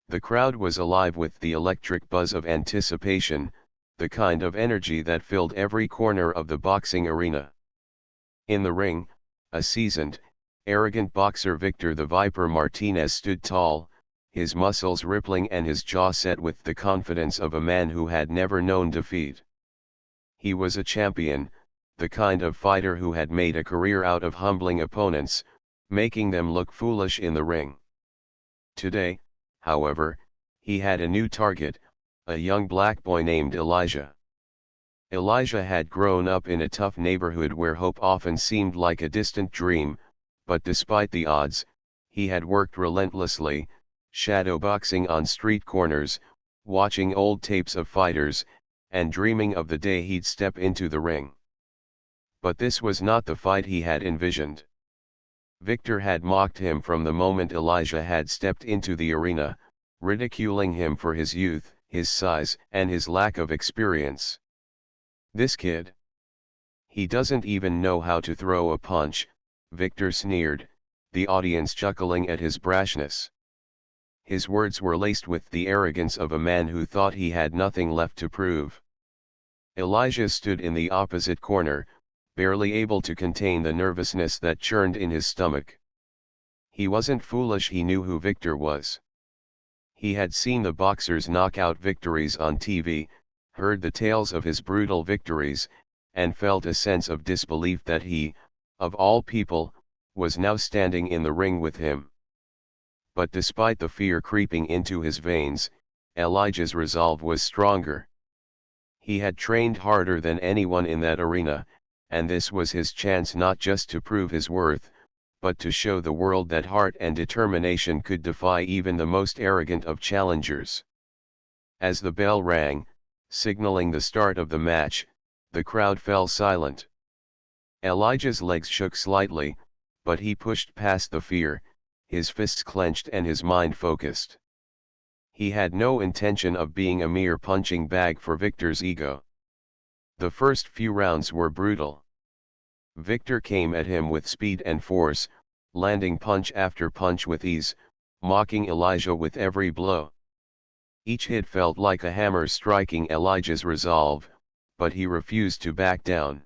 The crowd was alive with the electric buzz of anticipation, the kind of energy that filled every corner of the boxing arena. In the ring, a seasoned, arrogant boxer Victor the Viper Martinez stood tall, his muscles rippling and his jaw set with the confidence of a man who had never known defeat. He was a champion, the kind of fighter who had made a career out of humbling opponents, making them look foolish in the ring. Today, however, he had a new target, a young black boy named Elijah. Elijah had grown up in a tough neighborhood where hope often seemed like a distant dream, but despite the odds, he had worked relentlessly, shadowboxing on street corners, watching old tapes of fighters, and dreaming of the day he'd step into the ring. But this was not the fight he had envisioned. Victor had mocked him from the moment Elijah had stepped into the arena, ridiculing him for his youth, his size, and his lack of experience. "This kid. He doesn't even know how to throw a punch," Victor sneered, the audience chuckling at his brashness. His words were laced with the arrogance of a man who thought he had nothing left to prove. Elijah stood in the opposite corner, barely able to contain the nervousness that churned in his stomach. He wasn't foolish, he knew who Victor was. He had seen the boxer's knockout victories on TV, heard the tales of his brutal victories, and felt a sense of disbelief that he, of all people, was now standing in the ring with him. But despite the fear creeping into his veins, Elijah's resolve was stronger. He had trained harder than anyone in that arena, and this was his chance not just to prove his worth, but to show the world that heart and determination could defy even the most arrogant of challengers. As the bell rang, signaling the start of the match, the crowd fell silent. Elijah's legs shook slightly, but he pushed past the fear, his fists clenched and his mind focused. He had no intention of being a mere punching bag for Victor's ego. The first few rounds were brutal. Victor came at him with speed and force, landing punch after punch with ease, mocking Elijah with every blow. Each hit felt like a hammer striking Elijah's resolve, but he refused to back down.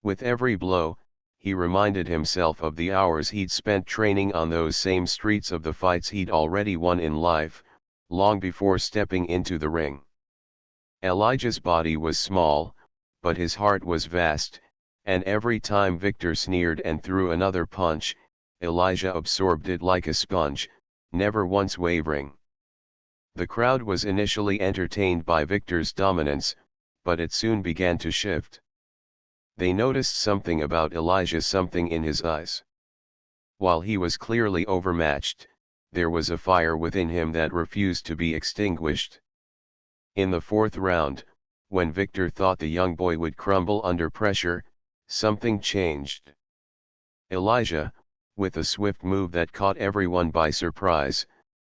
With every blow, he reminded himself of the hours he'd spent training on those same streets, of the fights he'd already won in life, long before stepping into the ring. Elijah's body was small, but his heart was vast, and every time Victor sneered and threw another punch, Elijah absorbed it like a sponge, never once wavering. The crowd was initially entertained by Victor's dominance, but it soon began to shift. They noticed something about Elijah, something in his eyes. While he was clearly overmatched, there was a fire within him that refused to be extinguished. In the fourth round, when Victor thought the young boy would crumble under pressure, something changed. Elijah, with a swift move that caught everyone by surprise,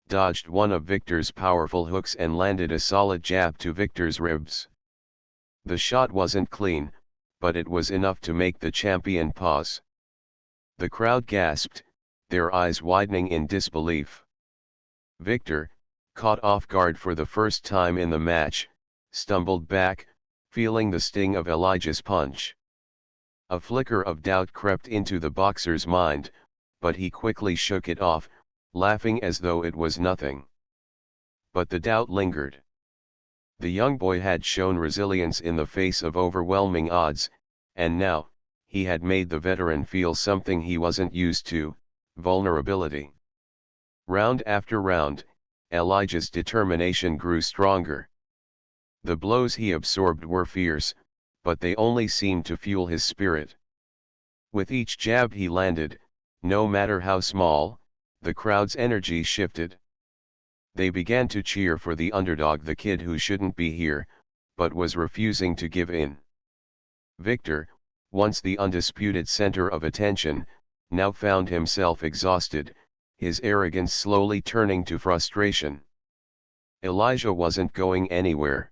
dodged one of Victor's powerful hooks and landed a solid jab to Victor's ribs. The shot wasn't clean, but it was enough to make the champion pause. The crowd gasped, their eyes widening in disbelief. Victor, caught off guard for the first time in the match, stumbled back, feeling the sting of Elijah's punch. A flicker of doubt crept into the boxer's mind, but he quickly shook it off, laughing as though it was nothing. But the doubt lingered. The young boy had shown resilience in the face of overwhelming odds, and now, he had made the veteran feel something he wasn't used to: vulnerability. Round after round, Elijah's determination grew stronger. The blows he absorbed were fierce, but they only seemed to fuel his spirit. With each jab he landed, no matter how small, the crowd's energy shifted. They began to cheer for the underdog, the kid who shouldn't be here, but was refusing to give in. Victor, once the undisputed center of attention, now found himself exhausted, his arrogance slowly turning to frustration. Elijah wasn't going anywhere.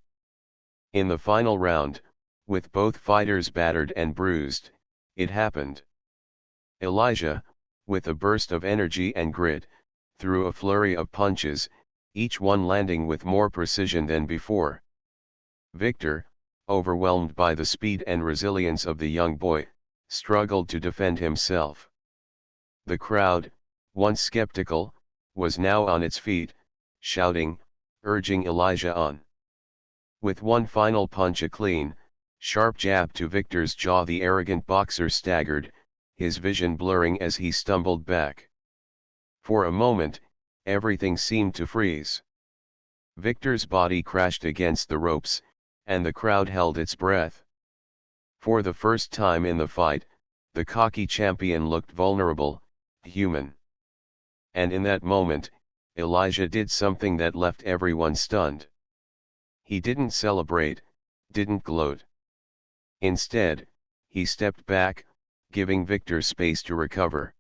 In the final round, with both fighters battered and bruised, it happened. Elijah, with a burst of energy and grit, threw a flurry of punches, each one landing with more precision than before. Victor, overwhelmed by the speed and resilience of the young boy, struggled to defend himself. The crowd, once skeptical, was now on its feet, shouting, urging Elijah on. With one final punch, a clean, sharp jab to Victor's jaw, the arrogant boxer staggered, his vision blurring as he stumbled back. For a moment, everything seemed to freeze. Victor's body crashed against the ropes, and the crowd held its breath. For the first time in the fight, the cocky champion looked vulnerable, human. And in that moment, Elijah did something that left everyone stunned. He didn't celebrate, didn't gloat. Instead, he stepped back, giving Victor space to recover.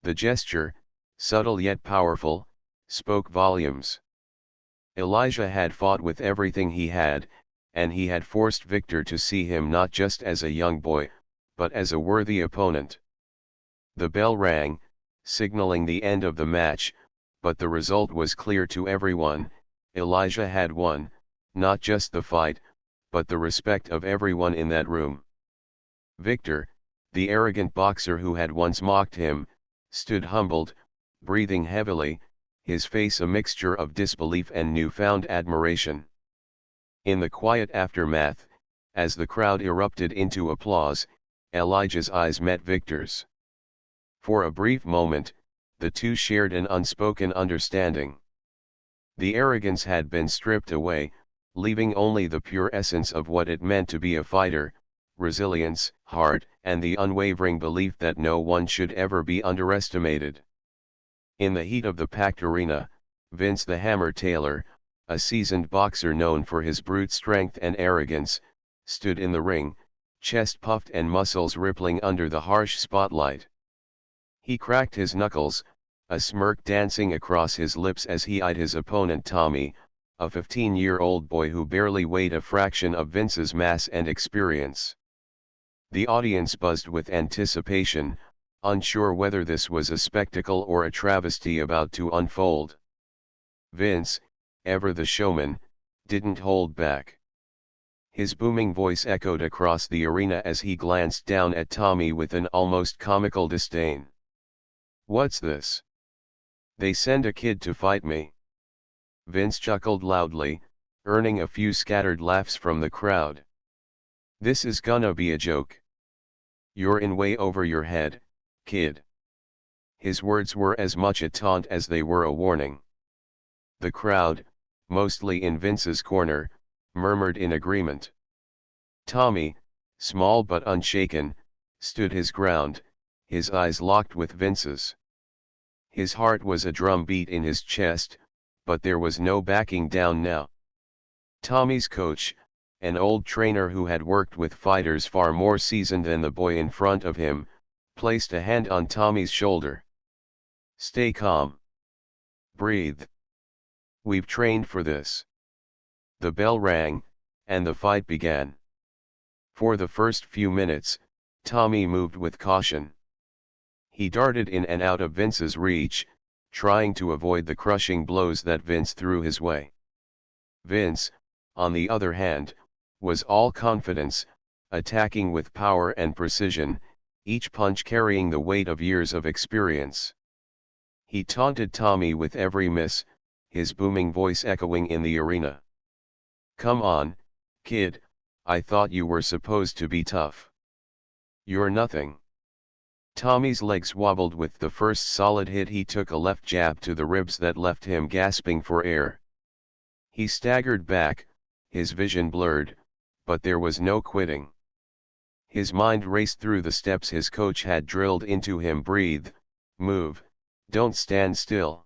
The gesture, subtle yet powerful, spoke volumes. Elijah had fought with everything he had, and he had forced Victor to see him not just as a young boy, but as a worthy opponent. The bell rang, signaling the end of the match, but the result was clear to everyone: Elijah had won, not just the fight, but the respect of everyone in that room. Victor, the arrogant boxer who had once mocked him, stood humbled, breathing heavily, his face a mixture of disbelief and newfound admiration. In the quiet aftermath, as the crowd erupted into applause, Elijah's eyes met Victor's. For a brief moment, the two shared an unspoken understanding. The arrogance had been stripped away, leaving only the pure essence of what it meant to be a fighter: resilience, heart, and the unwavering belief that no one should ever be underestimated. In the heat of the packed arena, Vince the Hammer Taylor, a seasoned boxer known for his brute strength and arrogance, stood in the ring, chest puffed and muscles rippling under the harsh spotlight. He cracked his knuckles, a smirk dancing across his lips as he eyed his opponent Tommy, a 15-year-old boy who barely weighed a fraction of Vince's mass and experience. The audience buzzed with anticipation, unsure whether this was a spectacle or a travesty about to unfold. Vince, ever the showman, didn't hold back. His booming voice echoed across the arena as he glanced down at Tommy with an almost comical disdain. "What's this? They send a kid to fight me?" Vince chuckled loudly, earning a few scattered laughs from the crowd. "This is gonna be a joke. You're in way over your head, kid." His words were as much a taunt as they were a warning. The crowd, mostly in Vince's corner, murmured in agreement. Tommy, small but unshaken, stood his ground, his eyes locked with Vince's. His heart was a drum beat in his chest, but there was no backing down now. Tommy's coach, an old trainer who had worked with fighters far more seasoned than the boy in front of him, placed a hand on Tommy's shoulder. "Stay calm. Breathe. We've trained for this." The bell rang, and the fight began. For the first few minutes, Tommy moved with caution. He darted in and out of Vince's reach, trying to avoid the crushing blows that Vince threw his way. Vince, on the other hand, was all confidence, attacking with power and precision, each punch carrying the weight of years of experience. He taunted Tommy with every miss, his booming voice echoing in the arena. "Come on, kid, I thought you were supposed to be tough. You're nothing." Tommy's legs wobbled with the first solid hit. He took a left jab to the ribs that left him gasping for air. He staggered back, his vision blurred, but there was no quitting. His mind raced through the steps his coach had drilled into him: breathe, move, don't stand still.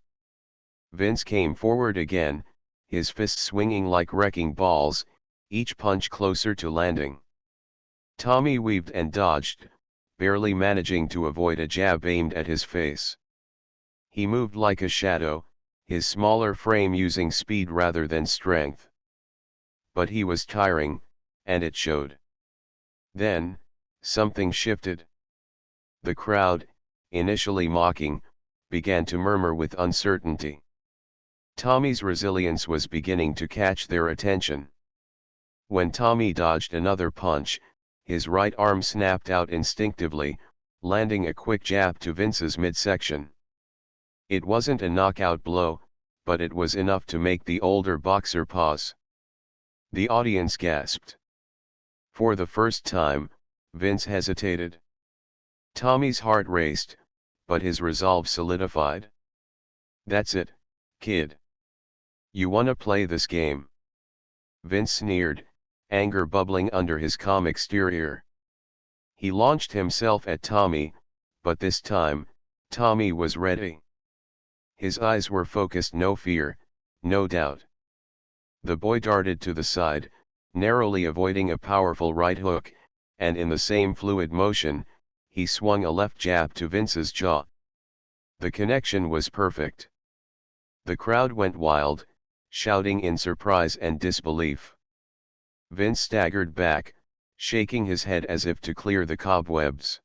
Vince came forward again, his fists swinging like wrecking balls, each punch closer to landing. Tommy weaved and dodged, barely managing to avoid a jab aimed at his face. He moved like a shadow, his smaller frame using speed rather than strength. But he was tiring, and it showed. Then, something shifted. The crowd, initially mocking, began to murmur with uncertainty. Tommy's resilience was beginning to catch their attention. When Tommy dodged another punch, his right arm snapped out instinctively, landing a quick jab to Vince's midsection. It wasn't a knockout blow, but it was enough to make the older boxer pause. The audience gasped. For the first time, Vince hesitated. Tommy's heart raced, but his resolve solidified. "That's it, kid. You wanna play this game?" Vince sneered, anger bubbling under his calm exterior. He launched himself at Tommy, but this time, Tommy was ready. His eyes were focused, no fear, no doubt. The boy darted to the side, narrowly avoiding a powerful right hook, and in the same fluid motion, he swung a left jab to Vince's jaw. The connection was perfect. The crowd went wild, shouting in surprise and disbelief. Vince staggered back, shaking his head as if to clear the cobwebs.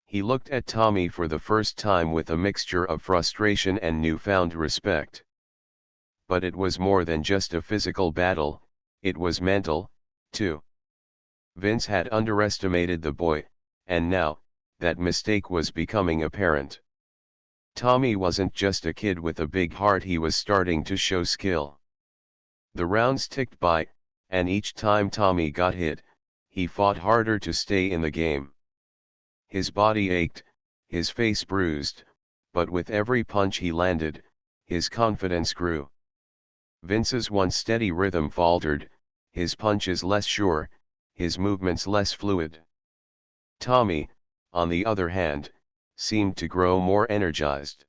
He looked at Tommy for the first time with a mixture of frustration and newfound respect. But it was more than just a physical battle, it was mental, too. Vince had underestimated the boy, and now, that mistake was becoming apparent. Tommy wasn't just a kid with a big heart, he was starting to show skill. The rounds ticked by, and each time Tommy got hit, he fought harder to stay in the game. His body ached, his face bruised, but with every punch he landed, his confidence grew. Vince's once steady rhythm faltered, his punches less sure, his movements less fluid. Tommy, on the other hand, seemed to grow more energized.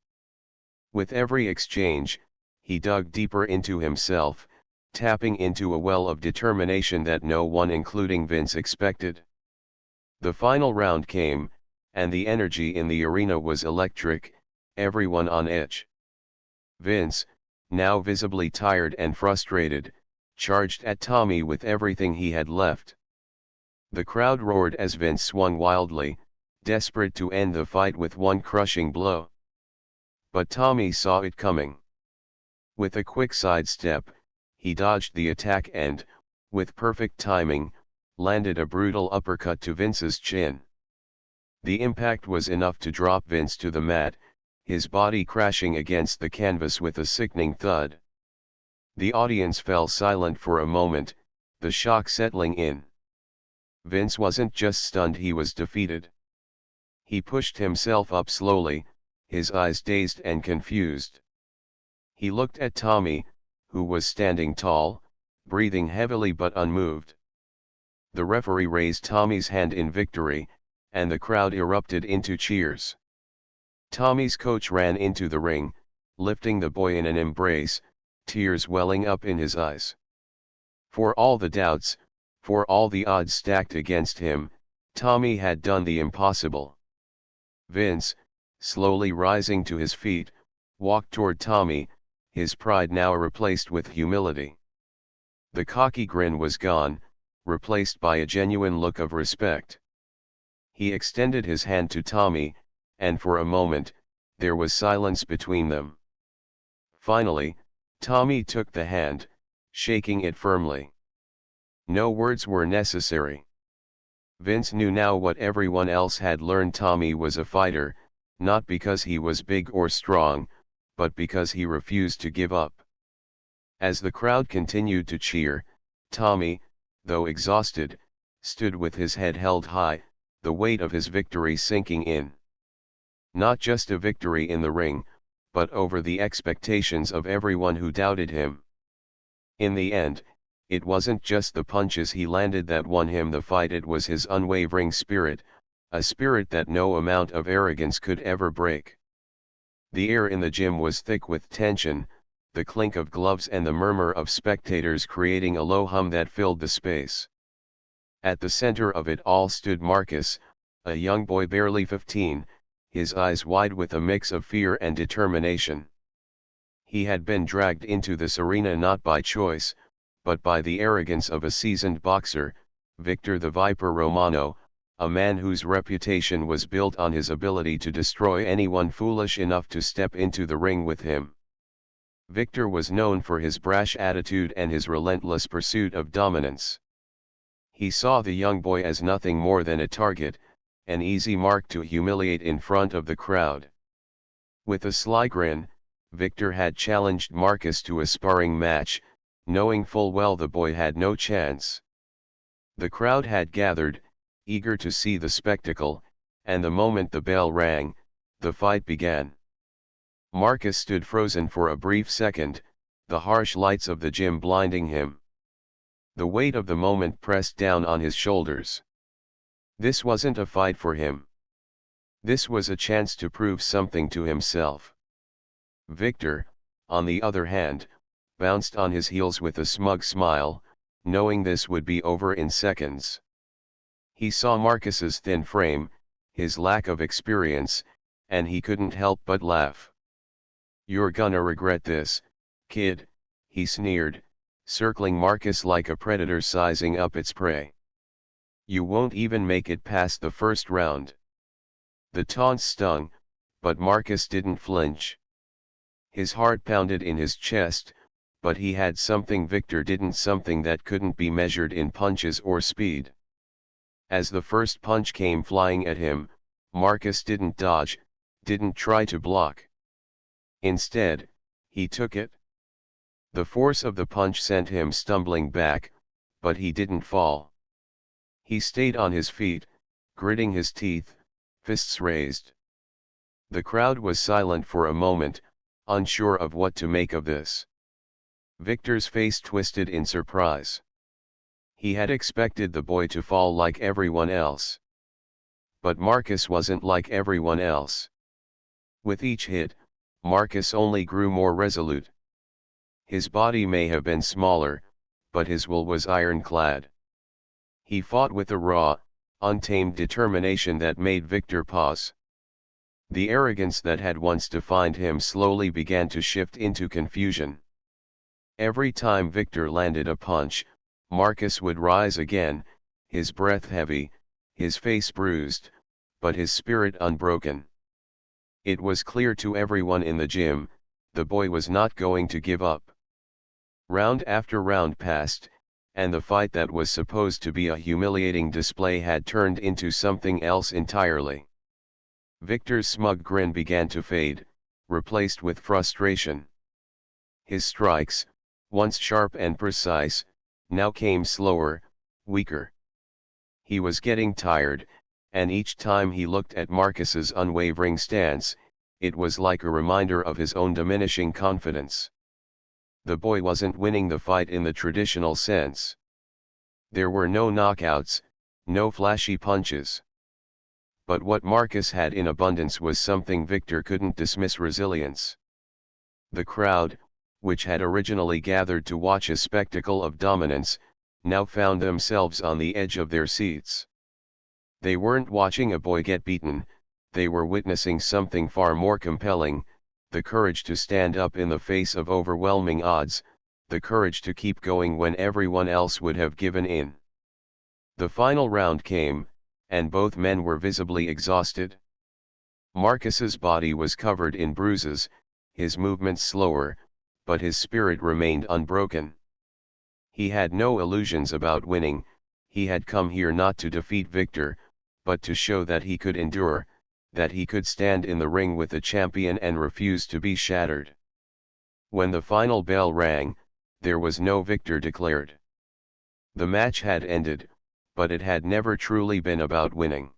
With every exchange, he dug deeper into himself, tapping into a well of determination that no one including Vince expected. The final round came, and the energy in the arena was electric, everyone on edge. Vince, now visibly tired and frustrated, charged at Tommy with everything he had left. The crowd roared as Vince swung wildly, desperate to end the fight with one crushing blow. But Tommy saw it coming. With a quick sidestep, he dodged the attack and, with perfect timing, landed a brutal uppercut to Vince's chin. The impact was enough to drop Vince to the mat, his body crashing against the canvas with a sickening thud. The audience fell silent for a moment, the shock settling in. Vince wasn't just stunned, he was defeated. He pushed himself up slowly, his eyes dazed and confused. He looked at Tommy, who was standing tall, breathing heavily but unmoved. The referee raised Tommy's hand in victory, and the crowd erupted into cheers. Tommy's coach ran into the ring, lifting the boy in an embrace, tears welling up in his eyes. For all the doubts, for all the odds stacked against him, Tommy had done the impossible. Vince, slowly rising to his feet, walked toward Tommy, his pride now replaced with humility. The cocky grin was gone, replaced by a genuine look of respect. He extended his hand to Tommy, and for a moment, there was silence between them. Finally, Tommy took the hand, shaking it firmly. No words were necessary. Vince knew now what everyone else had learned: Tommy was a fighter, not because he was big or strong, but because he refused to give up. As the crowd continued to cheer, Tommy, though exhausted, stood with his head held high, the weight of his victory sinking in. Not just a victory in the ring, but over the expectations of everyone who doubted him. In the end, it wasn't just the punches he landed that won him the fight, it was his unwavering spirit, a spirit that no amount of arrogance could ever break. The air in the gym was thick with tension, the clink of gloves and the murmur of spectators creating a low hum that filled the space. At the center of it all stood Marcus, a young boy barely 15, his eyes wide with a mix of fear and determination. He had been dragged into this arena not by choice, but by the arrogance of a seasoned boxer, Victor the Viper Romano, a man whose reputation was built on his ability to destroy anyone foolish enough to step into the ring with him. Victor was known for his brash attitude and his relentless pursuit of dominance. He saw the young boy as nothing more than a target, an easy mark to humiliate in front of the crowd. With a sly grin, Victor had challenged Marcus to a sparring match, knowing full well the boy had no chance. The crowd had gathered, eager to see the spectacle, and the moment the bell rang, the fight began. Marcus stood frozen for a brief second, the harsh lights of the gym blinding him. The weight of the moment pressed down on his shoulders. This wasn't a fight for him. This was a chance to prove something to himself. Victor, on the other hand, bounced on his heels with a smug smile, knowing this would be over in seconds. He saw Marcus's thin frame, his lack of experience, and he couldn't help but laugh. "You're gonna regret this, kid," he sneered, circling Marcus like a predator sizing up its prey. "You won't even make it past the first round." The taunt stung, but Marcus didn't flinch. His heart pounded in his chest, but he had something Victor didn't, something that couldn't be measured in punches or speed. As the first punch came flying at him, Marcus didn't dodge, didn't try to block. Instead, he took it. The force of the punch sent him stumbling back, but he didn't fall. He stayed on his feet, gritting his teeth, fists raised. The crowd was silent for a moment, unsure of what to make of this. Victor's face twisted in surprise. He had expected the boy to fall like everyone else. But Marcus wasn't like everyone else. With each hit, Marcus only grew more resolute. His body may have been smaller, but his will was ironclad. He fought with a raw, untamed determination that made Victor pause. The arrogance that had once defined him slowly began to shift into confusion. Every time Victor landed a punch, Marcus would rise again, his breath heavy, his face bruised, but his spirit unbroken. It was clear to everyone in the gym, the boy was not going to give up. Round after round passed, and the fight that was supposed to be a humiliating display had turned into something else entirely. Victor's smug grin began to fade, replaced with frustration. His strikes, once sharp and precise, now came slower, weaker. He was getting tired, and each time he looked at Marcus's unwavering stance, it was like a reminder of his own diminishing confidence. The boy wasn't winning the fight in the traditional sense. There were no knockouts, no flashy punches. But what Marcus had in abundance was something Victor couldn't dismiss: resilience. The crowd, which had originally gathered to watch a spectacle of dominance, now found themselves on the edge of their seats. They weren't watching a boy get beaten, they were witnessing something far more compelling: the courage to stand up in the face of overwhelming odds, the courage to keep going when everyone else would have given in. The final round came, and both men were visibly exhausted. Marcus's body was covered in bruises, his movements slower, but his spirit remained unbroken. He had no illusions about winning. He had come here not to defeat Victor, but to show that he could endure, that he could stand in the ring with the champion and refuse to be shattered. When the final bell rang, there was no victor declared. The match had ended, but it had never truly been about winning.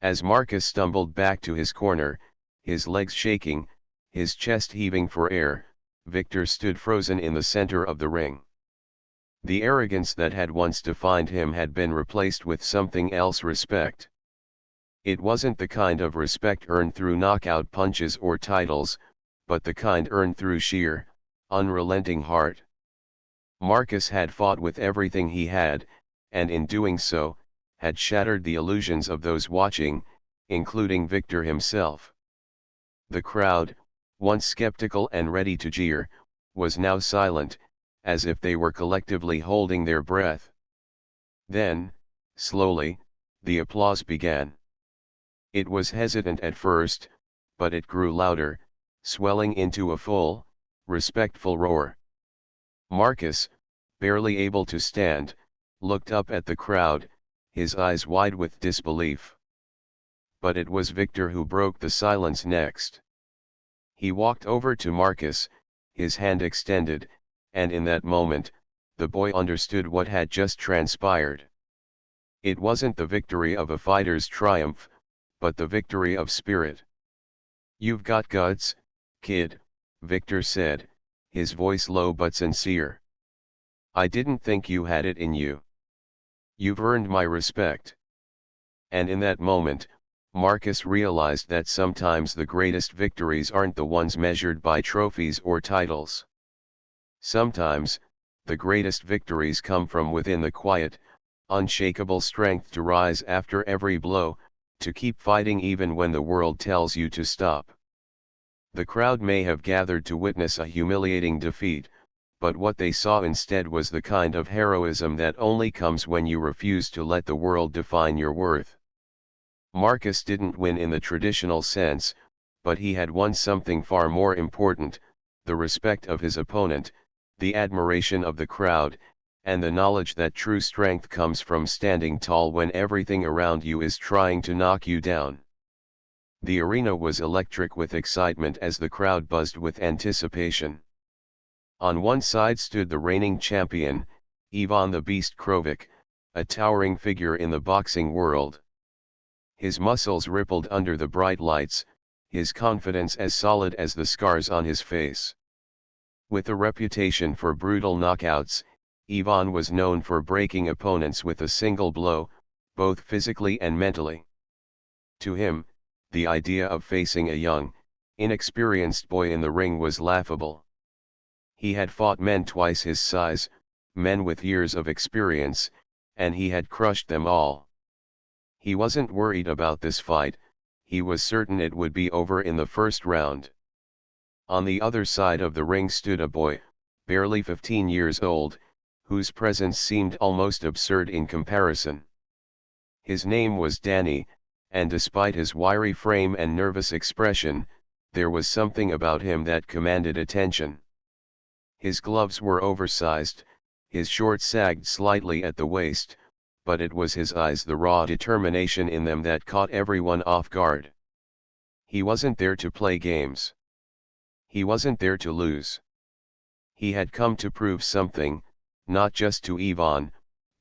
As Marcus stumbled back to his corner, his legs shaking, his chest heaving for air, Victor stood frozen in the center of the ring. The arrogance that had once defined him had been replaced with something else: respect. It wasn't the kind of respect earned through knockout punches or titles, but the kind earned through sheer, unrelenting heart. Marcus had fought with everything he had, and in doing so, had shattered the illusions of those watching, including Victor himself. The crowd, once skeptical and ready to jeer, was now silent, as if they were collectively holding their breath. Then, slowly, the applause began. It was hesitant at first, but it grew louder, swelling into a full, respectful roar. Marcus, barely able to stand, looked up at the crowd, his eyes wide with disbelief. But it was Victor who broke the silence next. He walked over to Marcus, his hand extended, and in that moment, the boy understood what had just transpired. It wasn't the victory of a fighter's triumph, but the victory of spirit. "You've got guts, kid," Victor said, his voice low but sincere. "I didn't think you had it in you. You've earned my respect." And in that moment, Marcus realized that sometimes the greatest victories aren't the ones measured by trophies or titles. Sometimes, the greatest victories come from within, the quiet, unshakable strength to rise after every blow, to keep fighting even when the world tells you to stop. The crowd may have gathered to witness a humiliating defeat, but what they saw instead was the kind of heroism that only comes when you refuse to let the world define your worth. Marcus didn't win in the traditional sense, but he had won something far more important: the respect of his opponent, the admiration of the crowd, and the knowledge that true strength comes from standing tall when everything around you is trying to knock you down. The arena was electric with excitement as the crowd buzzed with anticipation. On one side stood the reigning champion, Ivan the Beast Krovic, a towering figure in the boxing world. His muscles rippled under the bright lights, his confidence as solid as the scars on his face. With a reputation for brutal knockouts, Ivan was known for breaking opponents with a single blow, both physically and mentally. To him, the idea of facing a young, inexperienced boy in the ring was laughable. He had fought men twice his size, men with years of experience, and he had crushed them all. He wasn't worried about this fight, he was certain it would be over in the first round. On the other side of the ring stood a boy, barely 15 years old, whose presence seemed almost absurd in comparison. His name was Danny, and despite his wiry frame and nervous expression, there was something about him that commanded attention. His gloves were oversized, his shorts sagged slightly at the waist, but it was his eyes, the raw determination in them, that caught everyone off guard. He wasn't there to play games. He wasn't there to lose. He had come to prove something, not just to Ivan,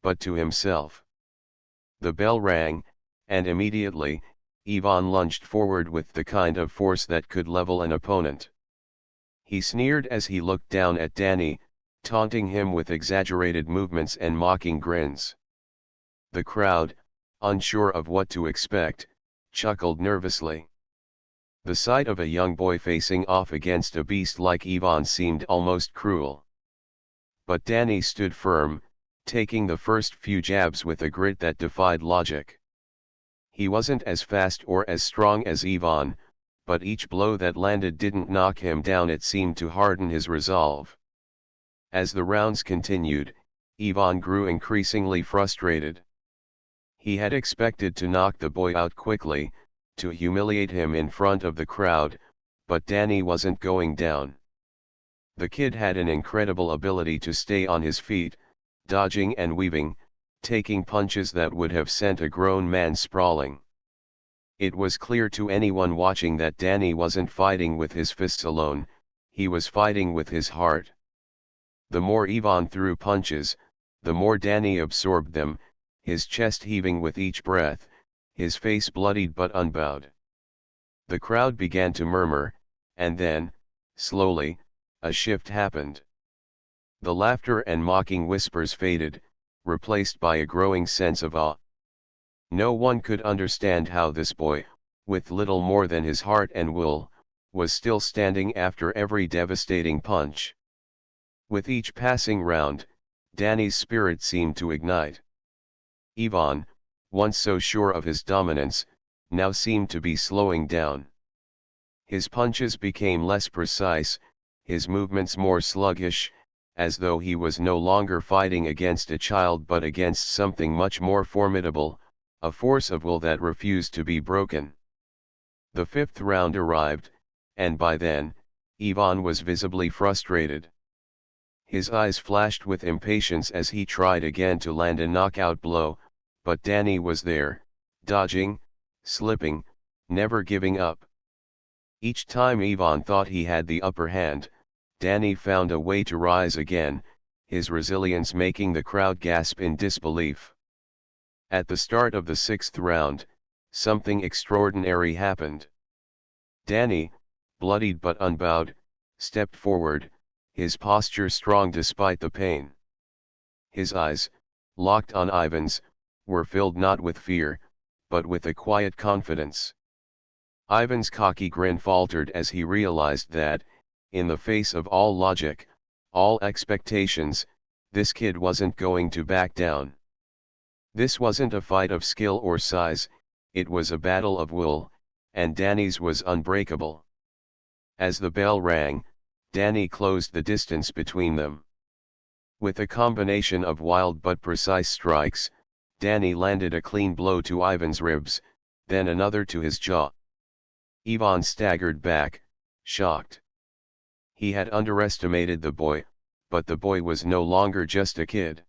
but to himself. The bell rang, and immediately, Ivan lunged forward with the kind of force that could level an opponent. He sneered as he looked down at Danny, taunting him with exaggerated movements and mocking grins. The crowd, unsure of what to expect, chuckled nervously. The sight of a young boy facing off against a beast like Ivan seemed almost cruel. But Danny stood firm, taking the first few jabs with a grit that defied logic. He wasn't as fast or as strong as Ivan, but each blow that landed didn't knock him down, it seemed to harden his resolve. As the rounds continued, Ivan grew increasingly frustrated. He had expected to knock the boy out quickly, to humiliate him in front of the crowd, but Danny wasn't going down. The kid had an incredible ability to stay on his feet, dodging and weaving, taking punches that would have sent a grown man sprawling. It was clear to anyone watching that Danny wasn't fighting with his fists alone, he was fighting with his heart. The more Ivan threw punches, the more Danny absorbed them, his chest heaving with each breath, his face bloodied but unbowed. The crowd began to murmur, and then, slowly, a shift happened. The laughter and mocking whispers faded, replaced by a growing sense of awe. No one could understand how this boy, with little more than his heart and will, was still standing after every devastating punch. With each passing round, Danny's spirit seemed to ignite. Ivan, once so sure of his dominance, now seemed to be slowing down. His punches became less precise, his movements more sluggish, as though he was no longer fighting against a child but against something much more formidable, a force of will that refused to be broken. The fifth round arrived, and by then, Ivan was visibly frustrated. His eyes flashed with impatience as he tried again to land a knockout blow, but Danny was there, dodging, slipping, never giving up. Each time Ivan thought he had the upper hand, Danny found a way to rise again, his resilience making the crowd gasp in disbelief. At the start of the sixth round, something extraordinary happened. Danny, bloodied but unbowed, stepped forward, his posture strong despite the pain. His eyes, locked on Ivan's, were filled not with fear, but with a quiet confidence. Ivan's cocky grin faltered as he realized that, in the face of all logic, all expectations, this kid wasn't going to back down. This wasn't a fight of skill or size, it was a battle of will, and Danny's was unbreakable. As the bell rang, Danny closed the distance between them. With a combination of wild but precise strikes, Danny landed a clean blow to Ivan's ribs, then another to his jaw. Ivan staggered back, shocked. He had underestimated the boy, but the boy was no longer just a kid.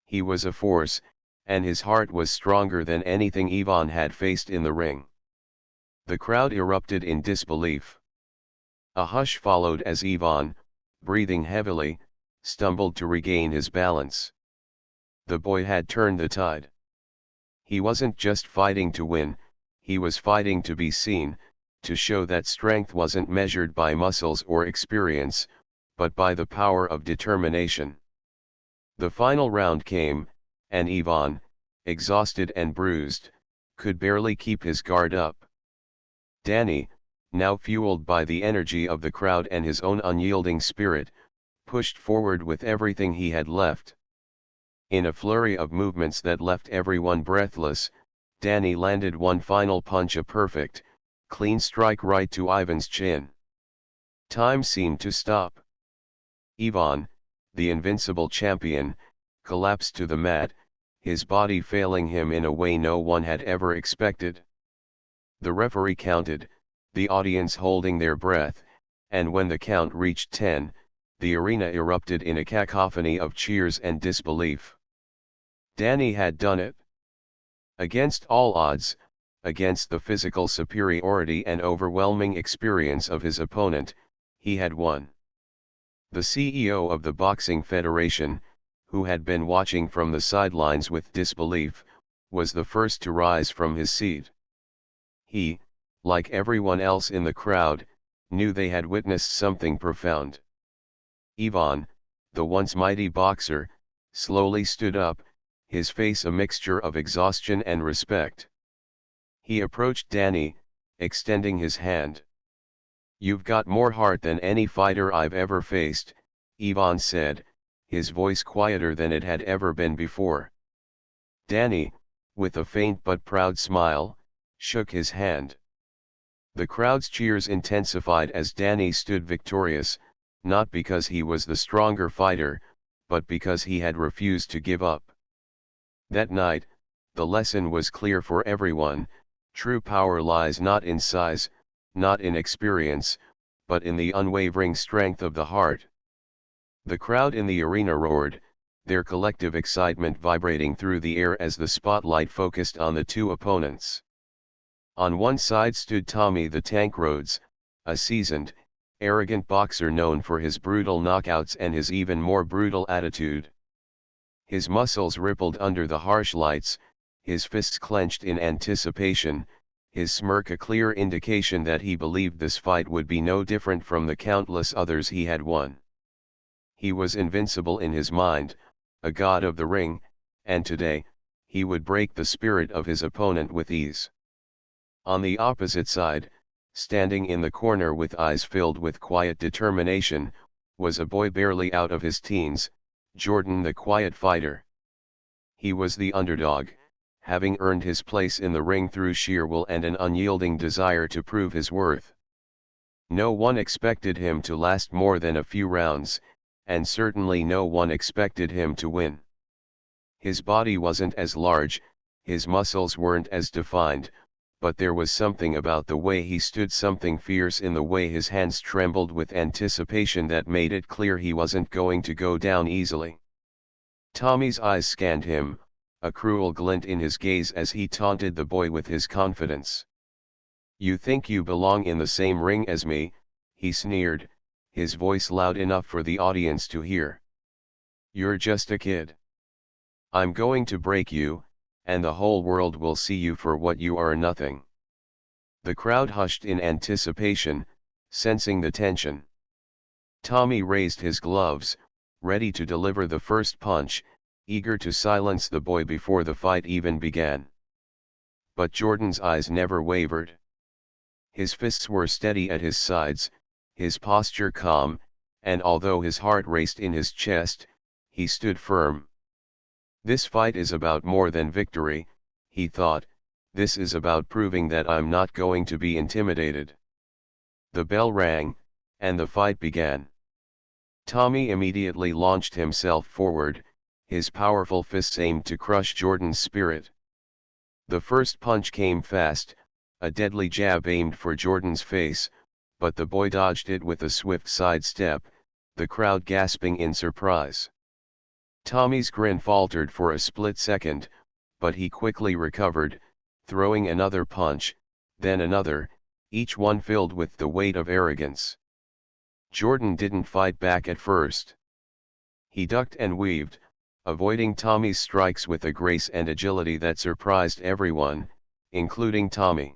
He was a force, and his heart was stronger than anything Ivan had faced in the ring. The crowd erupted in disbelief. A hush followed as Ivan, breathing heavily, stumbled to regain his balance. The boy had turned the tide. He wasn't just fighting to win, he was fighting to be seen, to show that strength wasn't measured by muscles or experience, but by the power of determination. The final round came, and Ivan, exhausted and bruised, could barely keep his guard up. Danny, now fueled by the energy of the crowd and his own unyielding spirit, pushed forward with everything he had left. In a flurry of movements that left everyone breathless, Danny landed one final punch, a perfect, clean strike right to Ivan's chin. Time seemed to stop. Ivan, the invincible champion, collapsed to the mat, his body failing him in a way no one had ever expected. The referee counted, the audience holding their breath, and when the count reached 10, the arena erupted in a cacophony of cheers and disbelief. Danny had done it. Against all odds, against the physical superiority and overwhelming experience of his opponent, he had won. The CEO of the Boxing Federation, who had been watching from the sidelines with disbelief, was the first to rise from his seat. He, like everyone else in the crowd, knew they had witnessed something profound. Ivan, the once mighty boxer, slowly stood up, his face a mixture of exhaustion and respect. He approached Danny, extending his hand. "You've got more heart than any fighter I've ever faced," Ivan said, his voice quieter than it had ever been before. Danny, with a faint but proud smile, shook his hand. The crowd's cheers intensified as Danny stood victorious, not because he was the stronger fighter, but because he had refused to give up. That night, the lesson was clear for everyone: true power lies not in size, not in experience, but in the unwavering strength of the heart. The crowd in the arena roared, their collective excitement vibrating through the air as the spotlight focused on the two opponents. On one side stood Tommy the Tank Rhodes, a seasoned, arrogant boxer known for his brutal knockouts and his even more brutal attitude. His muscles rippled under the harsh lights, his fists clenched in anticipation, his smirk a clear indication that he believed this fight would be no different from the countless others he had won. He was invincible in his mind, a god of the ring, and today, he would break the spirit of his opponent with ease. On the opposite side, standing in the corner with eyes filled with quiet determination, was a boy barely out of his teens, Jordan the Quiet Fighter. He was the underdog, having earned his place in the ring through sheer will and an unyielding desire to prove his worth. No one expected him to last more than a few rounds, and certainly no one expected him to win. His body wasn't as large, his muscles weren't as defined, but there was something about the way he stood, something fierce in the way his hands trembled with anticipation that made it clear he wasn't going to go down easily. Tommy's eyes scanned him, a cruel glint in his gaze as he taunted the boy with his confidence. "You think you belong in the same ring as me," he sneered, his voice loud enough for the audience to hear. "You're just a kid. I'm going to break you, and the whole world will see you for what you are, nothing." The crowd hushed in anticipation, sensing the tension. Tommy raised his gloves, ready to deliver the first punch, eager to silence the boy before the fight even began. But Jordan's eyes never wavered. His fists were steady at his sides, his posture calm, and although his heart raced in his chest, he stood firm. "This fight is about more than victory," he thought, "this is about proving that I'm not going to be intimidated." The bell rang, and the fight began. Tommy immediately launched himself forward, his powerful fists aimed to crush Jordan's spirit. The first punch came fast, a deadly jab aimed for Jordan's face, but the boy dodged it with a swift sidestep, the crowd gasping in surprise. Tommy's grin faltered for a split second, but he quickly recovered, throwing another punch, then another, each one filled with the weight of arrogance. Jordan didn't fight back at first. He ducked and weaved, avoiding Tommy's strikes with a grace and agility that surprised everyone, including Tommy.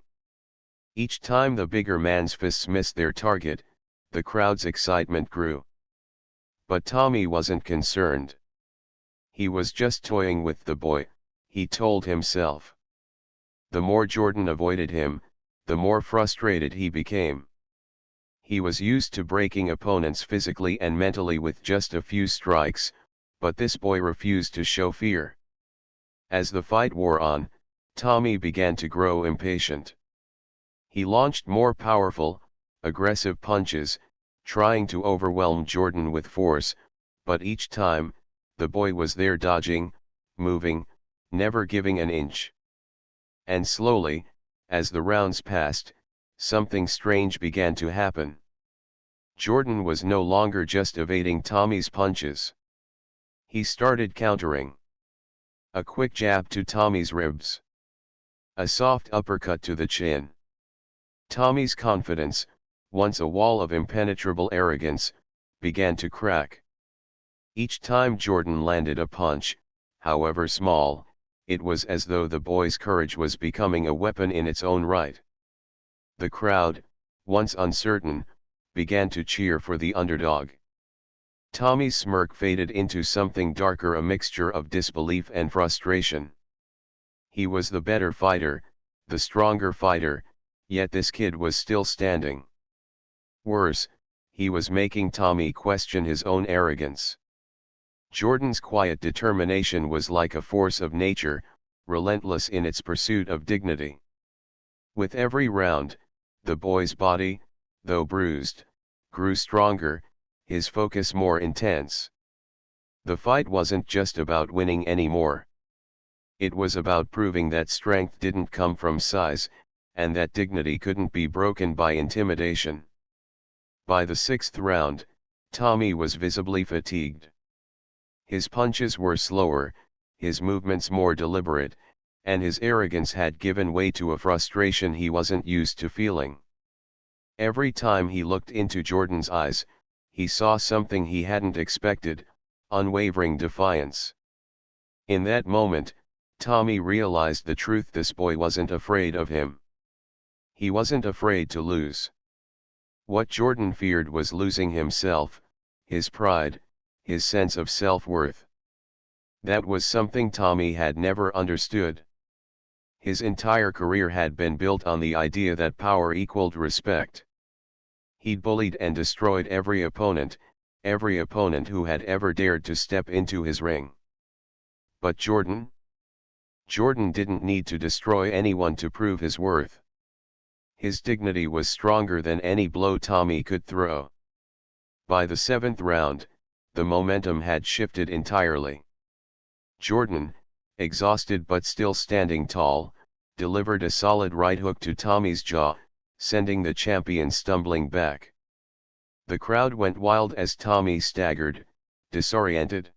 Each time the bigger man's fists missed their target, the crowd's excitement grew. But Tommy wasn't concerned. He was just toying with the boy, he told himself. The more Jordan avoided him, the more frustrated he became. He was used to breaking opponents physically and mentally with just a few strikes, but this boy refused to show fear. As the fight wore on, Tommy began to grow impatient. He launched more powerful, aggressive punches, trying to overwhelm Jordan with force, but each time, the boy was there dodging, moving, never giving an inch. And slowly, as the rounds passed, something strange began to happen. Jordan was no longer just evading Tommy's punches. He started countering. A quick jab to Tommy's ribs. A soft uppercut to the chin. Tommy's confidence, once a wall of impenetrable arrogance, began to crack. Each time Jordan landed a punch, however small, it was as though the boy's courage was becoming a weapon in its own right. The crowd, once uncertain, began to cheer for the underdog. Tommy's smirk faded into something darker, a mixture of disbelief and frustration. He was the better fighter, the stronger fighter, yet this kid was still standing. Worse, he was making Tommy question his own arrogance. Jordan's quiet determination was like a force of nature, relentless in its pursuit of dignity. With every round, the boy's body, though bruised, grew stronger, his focus more intense. The fight wasn't just about winning anymore. It was about proving that strength didn't come from size, and that dignity couldn't be broken by intimidation. By the sixth round, Tommy was visibly fatigued. His punches were slower, his movements more deliberate, and his arrogance had given way to a frustration he wasn't used to feeling. Every time he looked into Jordan's eyes, he saw something he hadn't expected, unwavering defiance. In that moment, Tommy realized the truth: this boy wasn't afraid of him. He wasn't afraid to lose. What Jordan feared was losing himself, his pride, his sense of self-worth. That was something Tommy had never understood. His entire career had been built on the idea that power equaled respect. He'd bullied and destroyed every opponent who had ever dared to step into his ring. But Jordan? Jordan didn't need to destroy anyone to prove his worth. His dignity was stronger than any blow Tommy could throw. By the seventh round, the momentum had shifted entirely. Jordan, exhausted but still standing tall, delivered a solid right hook to Tommy's jaw, sending the champion stumbling back. The crowd went wild as Tommy staggered, disoriented.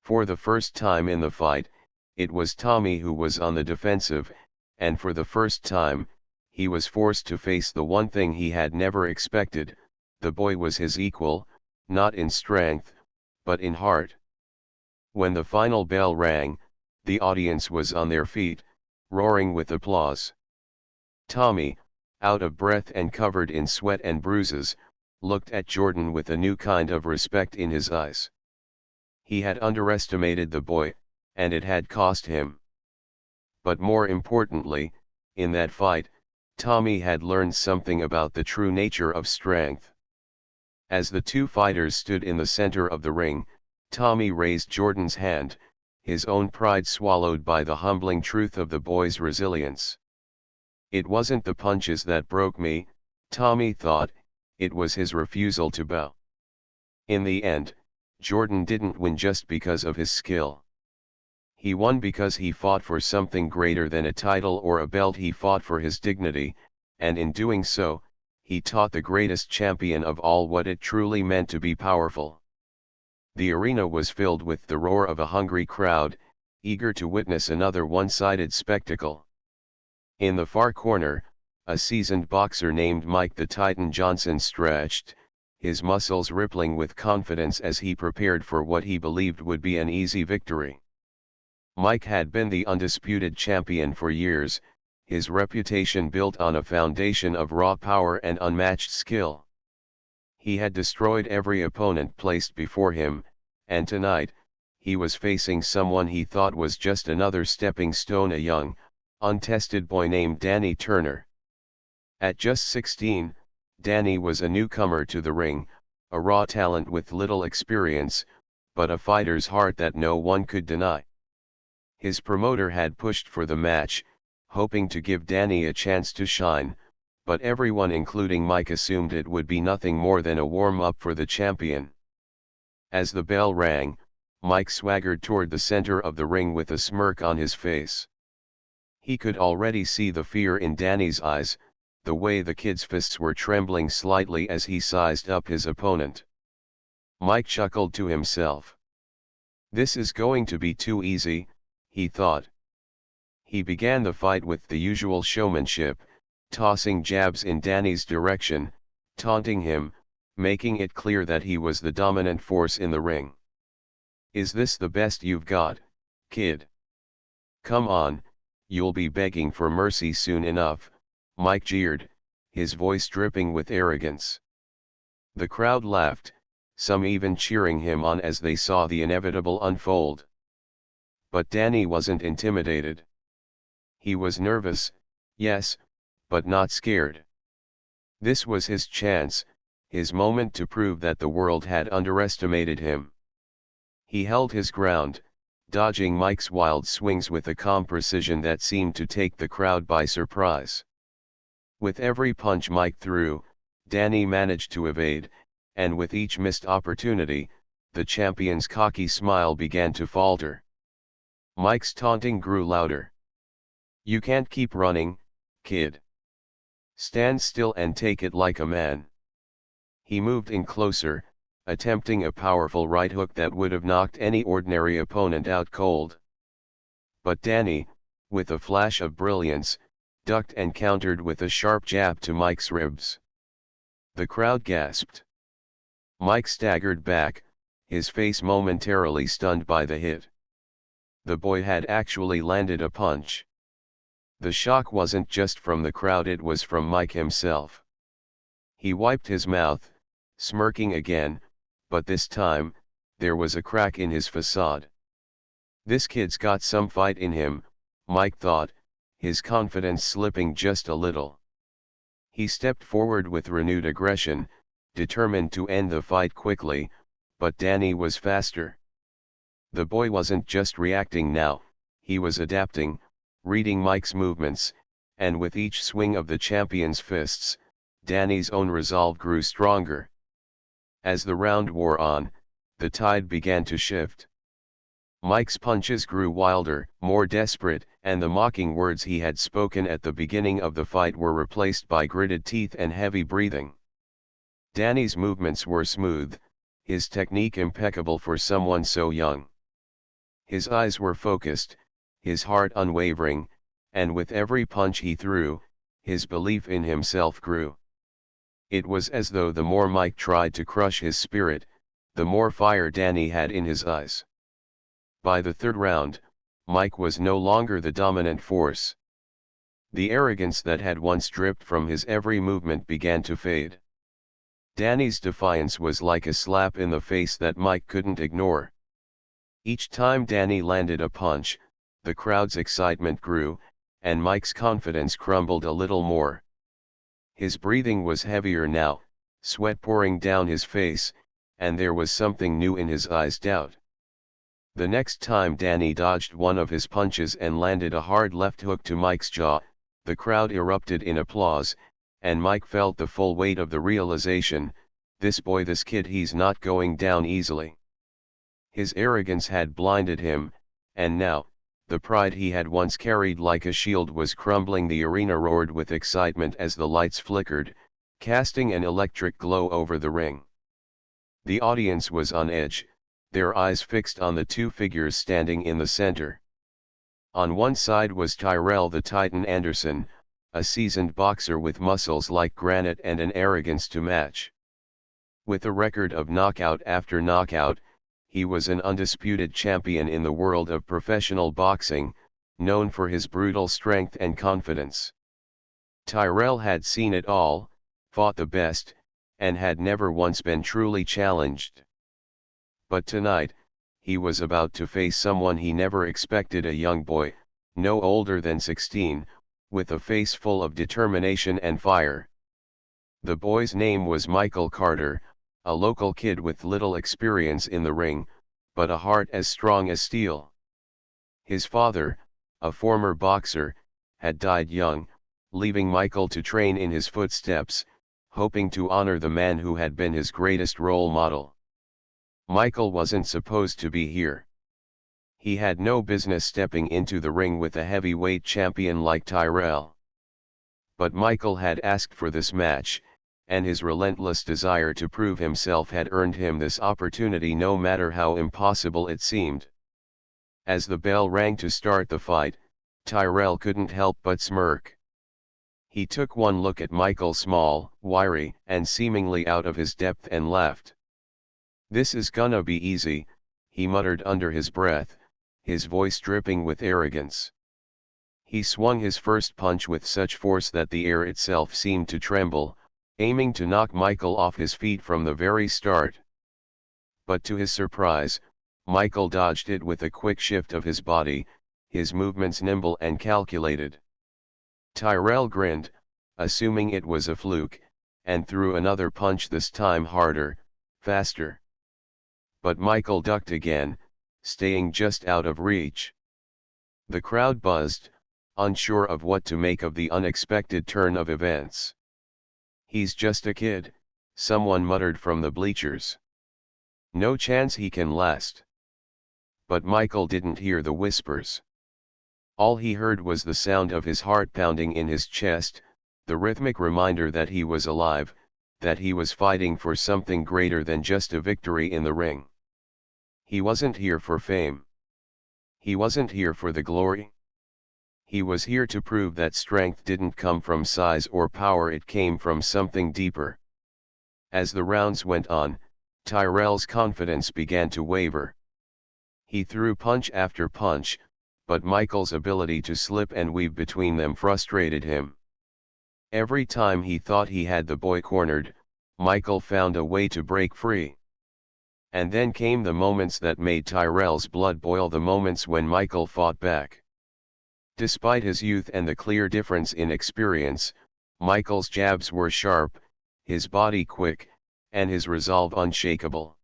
For the first time in the fight, it was Tommy who was on the defensive, and for the first time, he was forced to face the one thing he had never expected: the boy was his equal, not in strength, but in heart. When the final bell rang, the audience was on their feet, roaring with applause. Tommy, out of breath and covered in sweat and bruises, looked at Jordan with a new kind of respect in his eyes. He had underestimated the boy, and it had cost him. But more importantly, in that fight, Tommy had learned something about the true nature of strength. As the two fighters stood in the center of the ring, Tommy raised Jordan's hand, his own pride swallowed by the humbling truth of the boy's resilience. It wasn't the punches that broke me, Tommy thought, it was his refusal to bow. In the end, Jordan didn't win just because of his skill. He won because he fought for something greater than a title or a belt. He fought for his dignity, and in doing so, he taught the greatest champion of all what it truly meant to be powerful. The arena was filled with the roar of a hungry crowd, eager to witness another one-sided spectacle. In the far corner, a seasoned boxer named Mike the Titan Johnson stretched, his muscles rippling with confidence as he prepared for what he believed would be an easy victory. Mike had been the undisputed champion for years, his reputation built on a foundation of raw power and unmatched skill. He had destroyed every opponent placed before him, and tonight, he was facing someone he thought was just another stepping stone, a young, untested boy named Danny Turner. At just 16, Danny was a newcomer to the ring, a raw talent with little experience, but a fighter's heart that no one could deny. His promoter had pushed for the match, hoping to give Danny a chance to shine, but everyone including Mike assumed it would be nothing more than a warm-up for the champion. As the bell rang, Mike swaggered toward the center of the ring with a smirk on his face. He could already see the fear in Danny's eyes, the way the kid's fists were trembling slightly as he sized up his opponent. Mike chuckled to himself. This is going to be too easy, he thought. He began the fight with the usual showmanship, tossing jabs in Danny's direction, taunting him, making it clear that he was the dominant force in the ring. Is this the best you've got, kid? Come on, you'll be begging for mercy soon enough, Mike jeered, his voice dripping with arrogance. The crowd laughed, some even cheering him on as they saw the inevitable unfold. But Danny wasn't intimidated. He was nervous, yes, but not scared. This was his chance, his moment to prove that the world had underestimated him. He held his ground, dodging Mike's wild swings with a calm precision that seemed to take the crowd by surprise. With every punch Mike threw, Danny managed to evade, and with each missed opportunity, the champion's cocky smile began to falter. Mike's taunting grew louder. You can't keep running, kid. Stand still and take it like a man. He moved in closer, attempting a powerful right hook that would have knocked any ordinary opponent out cold. But Danny, with a flash of brilliance, ducked and countered with a sharp jab to Mike's ribs. The crowd gasped. Mike staggered back, his face momentarily stunned by the hit. The boy had actually landed a punch. The shock wasn't just from the crowd, it was from Mike himself. He wiped his mouth, smirking again, but this time, there was a crack in his facade. This kid's got some fight in him, Mike thought, his confidence slipping just a little. He stepped forward with renewed aggression, determined to end the fight quickly, but Danny was faster. The boy wasn't just reacting now, he was adapting, reading Mike's movements, and with each swing of the champion's fists, Danny's own resolve grew stronger. As the round wore on, the tide began to shift. Mike's punches grew wilder, more desperate, and the mocking words he had spoken at the beginning of the fight were replaced by gritted teeth and heavy breathing. Danny's movements were smooth, his technique impeccable for someone so young. His eyes were focused, his heart unwavering, and with every punch he threw, his belief in himself grew. It was as though the more Mike tried to crush his spirit, the more fire Danny had in his eyes. By the third round, Mike was no longer the dominant force. The arrogance that had once dripped from his every movement began to fade. Danny's defiance was like a slap in the face that Mike couldn't ignore. Each time Danny landed a punch, the crowd's excitement grew, and Mike's confidence crumbled a little more. His breathing was heavier now, sweat pouring down his face, and there was something new in his eyes: doubt. The next time Danny dodged one of his punches and landed a hard left hook to Mike's jaw, the crowd erupted in applause, and Mike felt the full weight of the realization: this boy, this kid, he's not going down easily. His arrogance had blinded him, and now, the pride he had once carried like a shield was crumbling. The arena roared with excitement as the lights flickered, casting an electric glow over the ring. The audience was on edge, their eyes fixed on the two figures standing in the center. On one side was Tyrell the Titan Anderson, a seasoned boxer with muscles like granite and an arrogance to match. With a record of knockout after knockout, he was an undisputed champion in the world of professional boxing, known for his brutal strength and confidence. Tyrell had seen it all, fought the best, and had never once been truly challenged. But tonight, he was about to face someone he never expected: a young boy, no older than 16, with a face full of determination and fire. The boy's name was Michael Carter, a local kid with little experience in the ring, but a heart as strong as steel. His father, a former boxer, had died young, leaving Michael to train in his footsteps, hoping to honor the man who had been his greatest role model. Michael wasn't supposed to be here. He had no business stepping into the ring with a heavyweight champion like Tyrell. But Michael had asked for this match, and his relentless desire to prove himself had earned him this opportunity, no matter how impossible it seemed. As the bell rang to start the fight, Tyrell couldn't help but smirk. He took one look at Michael, small, wiry, and seemingly out of his depth, and laughed. "This is gonna be easy," he muttered under his breath, his voice dripping with arrogance. He swung his first punch with such force that the air itself seemed to tremble, aiming to knock Michael off his feet from the very start. But to his surprise, Michael dodged it with a quick shift of his body, his movements nimble and calculated. Tyrell grinned, assuming it was a fluke, and threw another punch, this time harder, faster. But Michael ducked again, staying just out of reach. The crowd buzzed, unsure of what to make of the unexpected turn of events. "He's just a kid," someone muttered from the bleachers. "No chance he can last." But Michael didn't hear the whispers. All he heard was the sound of his heart pounding in his chest, the rhythmic reminder that he was alive, that he was fighting for something greater than just a victory in the ring. He wasn't here for fame. He wasn't here for the glory. He was here to prove that strength didn't come from size or power, it came from something deeper. As the rounds went on, Tyrell's confidence began to waver. He threw punch after punch, but Michael's ability to slip and weave between them frustrated him. Every time he thought he had the boy cornered, Michael found a way to break free. And then came the moments that made Tyrell's blood boil, the moments when Michael fought back. Despite his youth and the clear difference in experience, Michael's jabs were sharp, his body quick, and his resolve unshakable.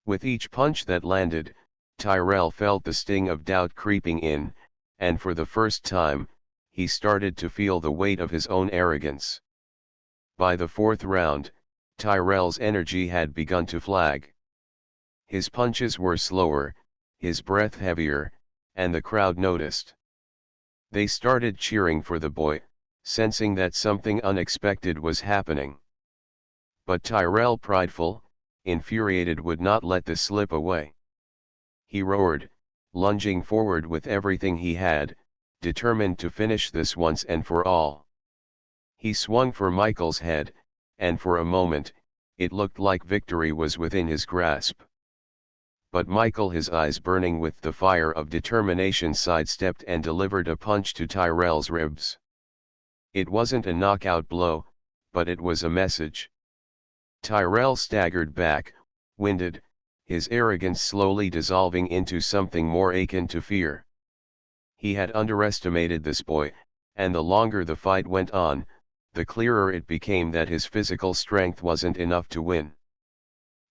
With each punch that landed, Tyrell felt the sting of doubt creeping in, and for the first time, he started to feel the weight of his own arrogance. By the fourth round, Tyrell's energy had begun to flag. His punches were slower, his breath heavier, and the crowd noticed. They started cheering for the boy, sensing that something unexpected was happening. But Tyrell, prideful, infuriated, would not let this slip away. He roared, lunging forward with everything he had, determined to finish this once and for all. He swung for Michael's head, and for a moment, it looked like victory was within his grasp. But Michael, his eyes burning with the fire of determination, sidestepped and delivered a punch to Tyrell's ribs. It wasn't a knockout blow, but it was a message. Tyrell staggered back, winded, his arrogance slowly dissolving into something more akin to fear. He had underestimated this boy, and the longer the fight went on, the clearer it became that his physical strength wasn't enough to win.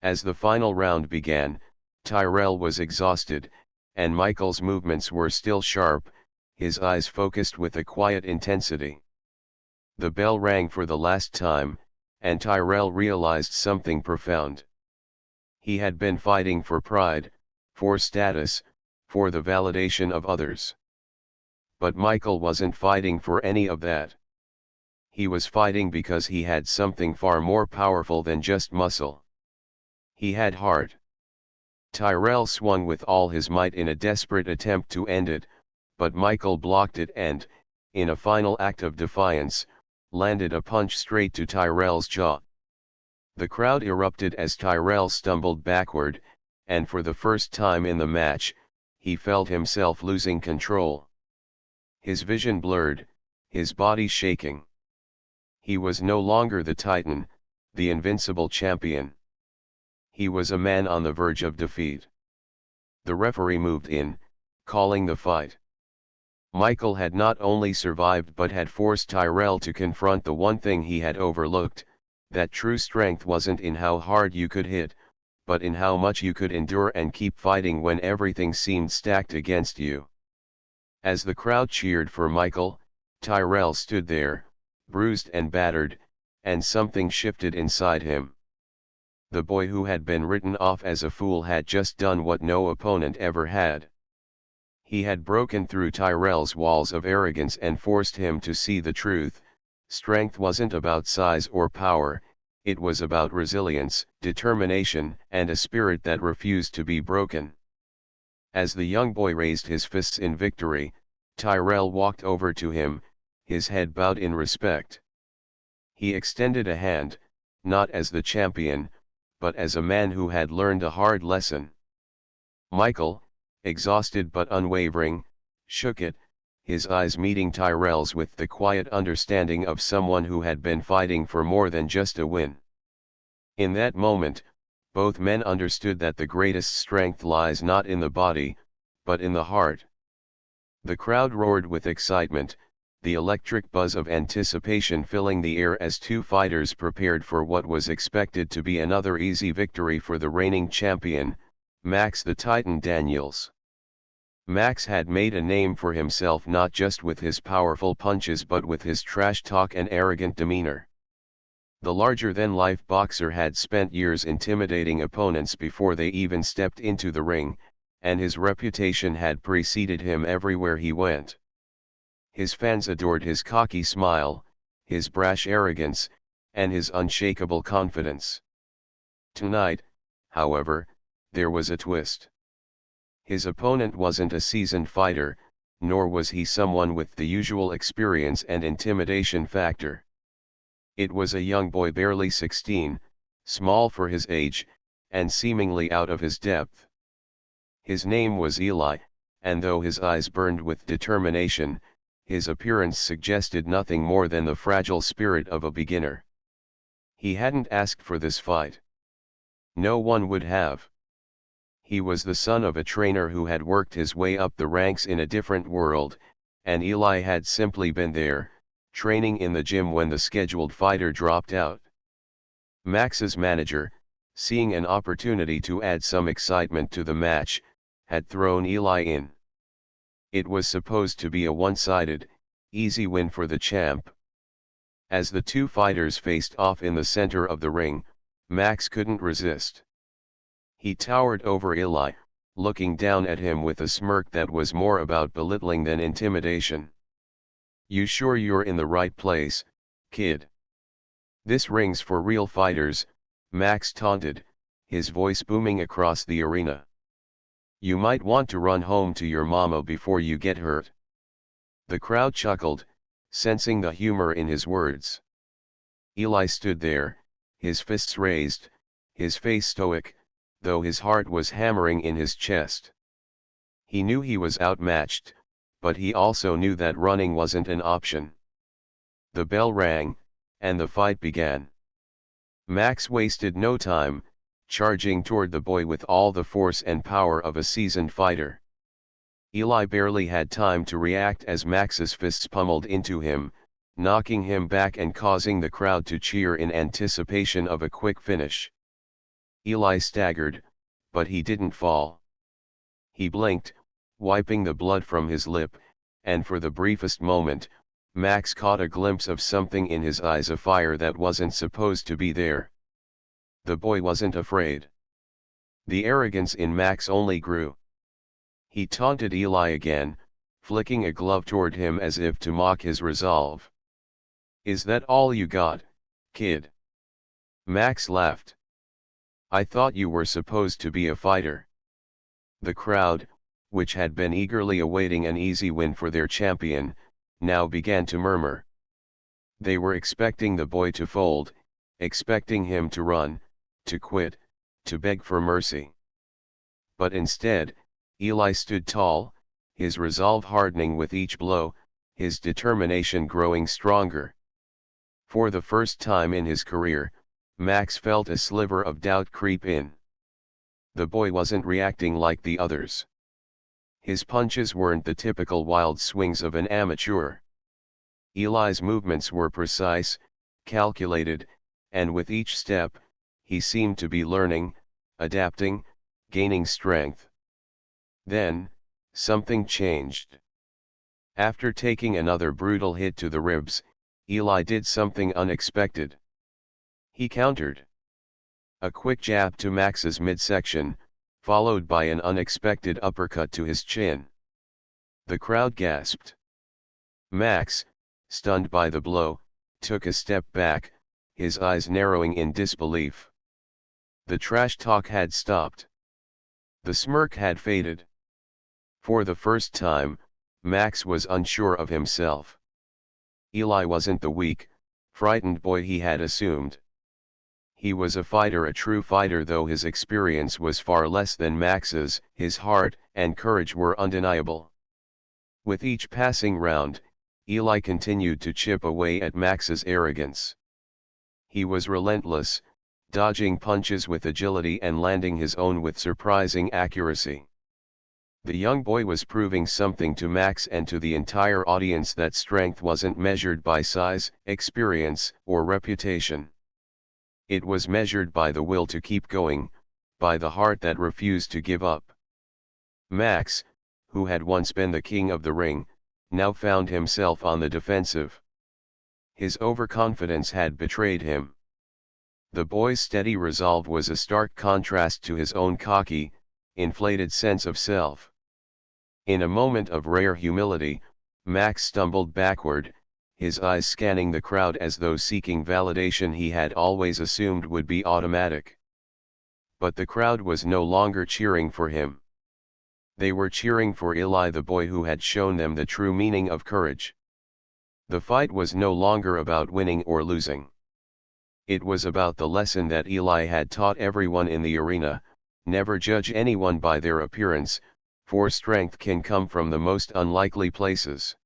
As the final round began, Tyrell was exhausted, and Michael's movements were still sharp, his eyes focused with a quiet intensity. The bell rang for the last time, and Tyrell realized something profound. He had been fighting for pride, for status, for the validation of others. But Michael wasn't fighting for any of that. He was fighting because he had something far more powerful than just muscle. He had heart. Tyrell swung with all his might in a desperate attempt to end it, but Michael blocked it and, in a final act of defiance, landed a punch straight to Tyrell's jaw. The crowd erupted as Tyrell stumbled backward, and for the first time in the match, he felt himself losing control. His vision blurred, his body shaking. He was no longer the Titan, the invincible champion. He was a man on the verge of defeat. The referee moved in, calling the fight. Michael had not only survived but had forced Tyrell to confront the one thing he had overlooked, that true strength wasn't in how hard you could hit, but in how much you could endure and keep fighting when everything seemed stacked against you. As the crowd cheered for Michael, Tyrell stood there, bruised and battered, and something shifted inside him. The boy who had been written off as a fool had just done what no opponent ever had. He had broken through Tyrell's walls of arrogance and forced him to see the truth. Strength wasn't about size or power, it was about resilience, determination, and a spirit that refused to be broken. As the young boy raised his fists in victory, Tyrell walked over to him, his head bowed in respect. He extended a hand, not as the champion, but as a man who had learned a hard lesson. Michael, exhausted but unwavering, shook it, his eyes meeting Tyrell's with the quiet understanding of someone who had been fighting for more than just a win. In that moment, both men understood that the greatest strength lies not in the body, but in the heart. The crowd roared with excitement, the electric buzz of anticipation filling the air as two fighters prepared for what was expected to be another easy victory for the reigning champion, Max the Titan Daniels. Max had made a name for himself not just with his powerful punches but with his trash talk and arrogant demeanor. The larger-than-life boxer had spent years intimidating opponents before they even stepped into the ring, and his reputation had preceded him everywhere he went. His fans adored his cocky smile, his brash arrogance, and his unshakable confidence. Tonight, however, there was a twist. His opponent wasn't a seasoned fighter, nor was he someone with the usual experience and intimidation factor. It was a young boy barely 16, small for his age, and seemingly out of his depth. His name was Eli, and though his eyes burned with determination, his appearance suggested nothing more than the fragile spirit of a beginner. He hadn't asked for this fight. No one would have. He was the son of a trainer who had worked his way up the ranks in a different world, and Eli had simply been there, training in the gym when the scheduled fighter dropped out. Max's manager, seeing an opportunity to add some excitement to the match, had thrown Eli in. It was supposed to be a one-sided, easy win for the champ. As the two fighters faced off in the center of the ring, Max couldn't resist. He towered over Eli, looking down at him with a smirk that was more about belittling than intimidation. "You sure you're in the right place, kid? This ring's for real fighters," Max taunted, his voice booming across the arena. "You might want to run home to your mama before you get hurt." The crowd chuckled, sensing the humor in his words. Eli stood there, his fists raised, his face stoic, though his heart was hammering in his chest. He knew he was outmatched, but he also knew that running wasn't an option. The bell rang, and the fight began. Max wasted no time, charging toward the boy with all the force and power of a seasoned fighter. Eli barely had time to react as Max's fists pummeled into him, knocking him back and causing the crowd to cheer in anticipation of a quick finish. Eli staggered, but he didn't fall. He blinked, wiping the blood from his lip, and for the briefest moment, Max caught a glimpse of something in his eyes, a fire that wasn't supposed to be there. The boy wasn't afraid. The arrogance in Max only grew. He taunted Eli again, flicking a glove toward him as if to mock his resolve. "Is that all you got, kid?" Max laughed. "I thought you were supposed to be a fighter." The crowd, which had been eagerly awaiting an easy win for their champion, now began to murmur. They were expecting the boy to fold, expecting him to run, to quit, to beg for mercy. But instead, Eli stood tall, his resolve hardening with each blow, his determination growing stronger. For the first time in his career, Max felt a sliver of doubt creep in. The boy wasn't reacting like the others. His punches weren't the typical wild swings of an amateur. Eli's movements were precise, calculated, and with each step, he seemed to be learning, adapting, gaining strength. Then, something changed. After taking another brutal hit to the ribs, Eli did something unexpected. He countered. A quick jab to Max's midsection, followed by an unexpected uppercut to his chin. The crowd gasped. Max, stunned by the blow, took a step back, his eyes narrowing in disbelief. The trash talk had stopped. The smirk had faded. For the first time, Max was unsure of himself. Eli wasn't the weak, frightened boy he had assumed. He was a fighter, a true fighter, though his experience was far less than Max's. His heart and courage were undeniable. With each passing round, Eli continued to chip away at Max's arrogance. He was relentless, dodging punches with agility and landing his own with surprising accuracy. The young boy was proving something to Max and to the entire audience, that strength wasn't measured by size, experience, or reputation. It was measured by the will to keep going, by the heart that refused to give up. Max, who had once been the king of the ring, now found himself on the defensive. His overconfidence had betrayed him. The boy's steady resolve was a stark contrast to his own cocky, inflated sense of self. In a moment of rare humility, Max stumbled backward, his eyes scanning the crowd as though seeking validation he had always assumed would be automatic. But the crowd was no longer cheering for him. They were cheering for Eli, the boy who had shown them the true meaning of courage. The fight was no longer about winning or losing. It was about the lesson that Eli had taught everyone in the arena: never judge anyone by their appearance, for strength can come from the most unlikely places.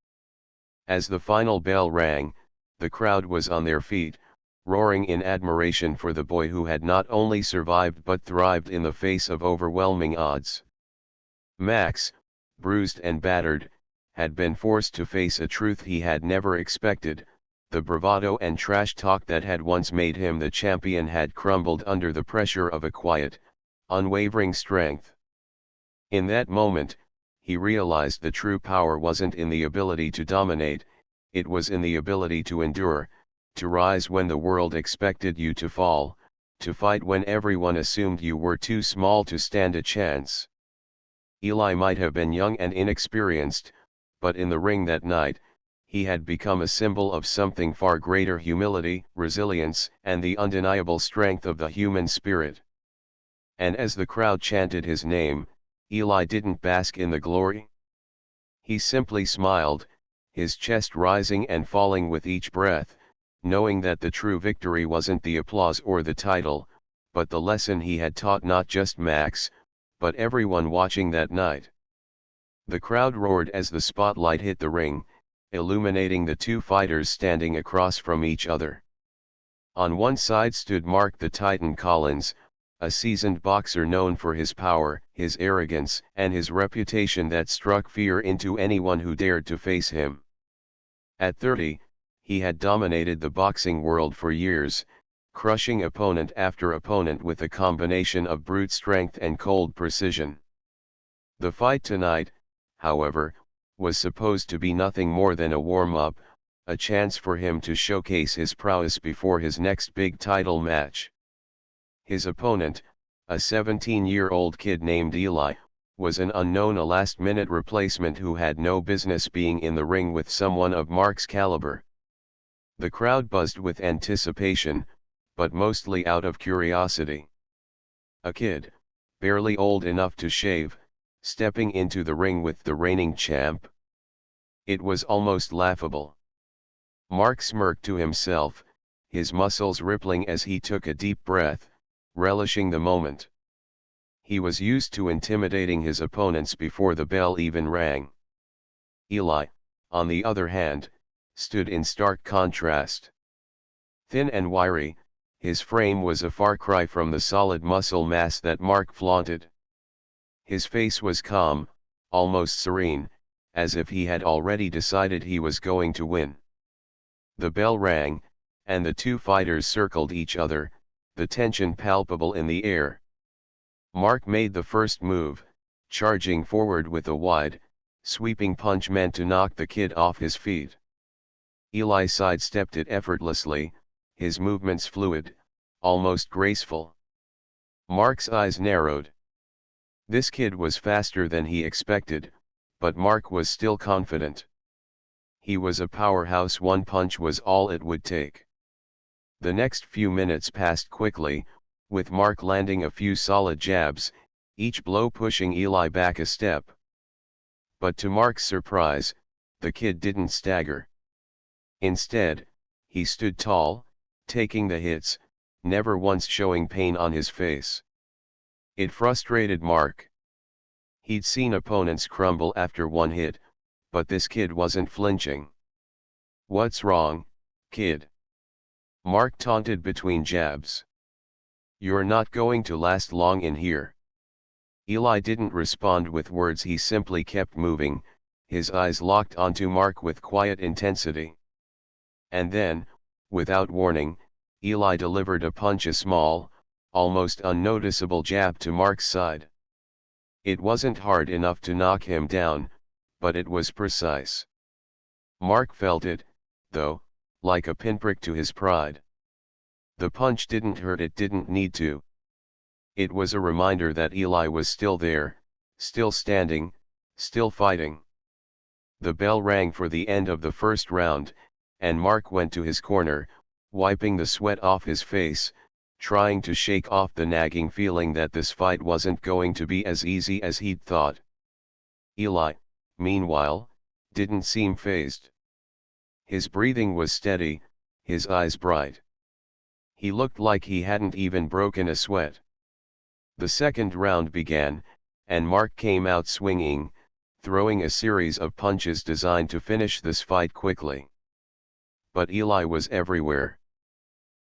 As the final bell rang, the crowd was on their feet, roaring in admiration for the boy who had not only survived but thrived in the face of overwhelming odds. Max, bruised and battered, had been forced to face a truth he had never expected: the bravado and trash talk that had once made him the champion had crumbled under the pressure of a quiet, unwavering strength. In that moment, he realized the true power wasn't in the ability to dominate, it was in the ability to endure, to rise when the world expected you to fall, to fight when everyone assumed you were too small to stand a chance. Eli might have been young and inexperienced, but in the ring that night, he had become a symbol of something far greater: humility, resilience, and the undeniable strength of the human spirit. And as the crowd chanted his name, Eli didn't bask in the glory. He simply smiled, his chest rising and falling with each breath, knowing that the true victory wasn't the applause or the title, but the lesson he had taught not just Max, but everyone watching that night. The crowd roared as the spotlight hit the ring, illuminating the two fighters standing across from each other. On one side stood Mark the Titan Collins, a seasoned boxer known for his power, his arrogance, and his reputation that struck fear into anyone who dared to face him. At 30, he had dominated the boxing world for years, crushing opponent after opponent with a combination of brute strength and cold precision. The fight tonight, however, was supposed to be nothing more than a warm-up, a chance for him to showcase his prowess before his next big title match. His opponent, a 17-year-old kid named Eli, was an unknown, a last-minute replacement who had no business being in the ring with someone of Mark's caliber. The crowd buzzed with anticipation, but mostly out of curiosity. A kid, barely old enough to shave, stepping into the ring with the reigning champ. It was almost laughable. Mark smirked to himself, his muscles rippling as he took a deep breath, relishing the moment. He was used to intimidating his opponents before the bell even rang. Eli, on the other hand, stood in stark contrast. Thin and wiry, his frame was a far cry from the solid muscle mass that Mark flaunted. His face was calm, almost serene, as if he had already decided he was going to win. The bell rang, and the two fighters circled each other, the tension palpable in the air. Mark made the first move, charging forward with a wide, sweeping punch meant to knock the kid off his feet. Eli sidestepped it effortlessly, his movements fluid, almost graceful. Mark's eyes narrowed. This kid was faster than he expected, but Mark was still confident. He was a powerhouse, one punch was all it would take. The next few minutes passed quickly, with Mark landing a few solid jabs, each blow pushing Eli back a step. But to Mark's surprise, the kid didn't stagger. Instead, he stood tall, taking the hits, never once showing pain on his face. It frustrated Mark. He'd seen opponents crumble after one hit, but this kid wasn't flinching. "What's wrong, kid?" Mark taunted between jabs. "You're not going to last long in here." Eli didn't respond with words, he simply kept moving, his eyes locked onto Mark with quiet intensity. And then, without warning, Eli delivered a punch, a small, almost unnoticeable jab to Mark's side. It wasn't hard enough to knock him down, but it was precise. Mark felt it, though, like a pinprick to his pride. The punch didn't hurt, it didn't need to. It was a reminder that Eli was still there, still standing, still fighting. The bell rang for the end of the first round, and Mark went to his corner, wiping the sweat off his face, trying to shake off the nagging feeling that this fight wasn't going to be as easy as he'd thought. Eli, meanwhile, didn't seem fazed. His breathing was steady, his eyes bright. He looked like he hadn't even broken a sweat. The second round began, and Mark came out swinging, throwing a series of punches designed to finish this fight quickly. But Eli was everywhere.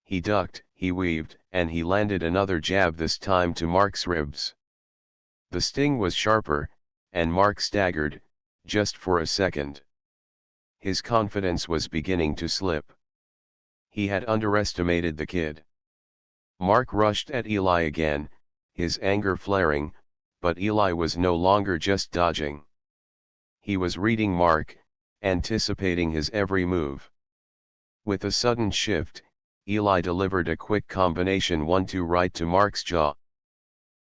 He ducked, he weaved, and he landed another jab, this time to Mark's ribs. The sting was sharper, and Mark staggered, just for a second. His confidence was beginning to slip. He had underestimated the kid. Mark rushed at Eli again, his anger flaring, but Eli was no longer just dodging. He was reading Mark, anticipating his every move. With a sudden shift, Eli delivered a quick combination 1-2 right to Mark's jaw.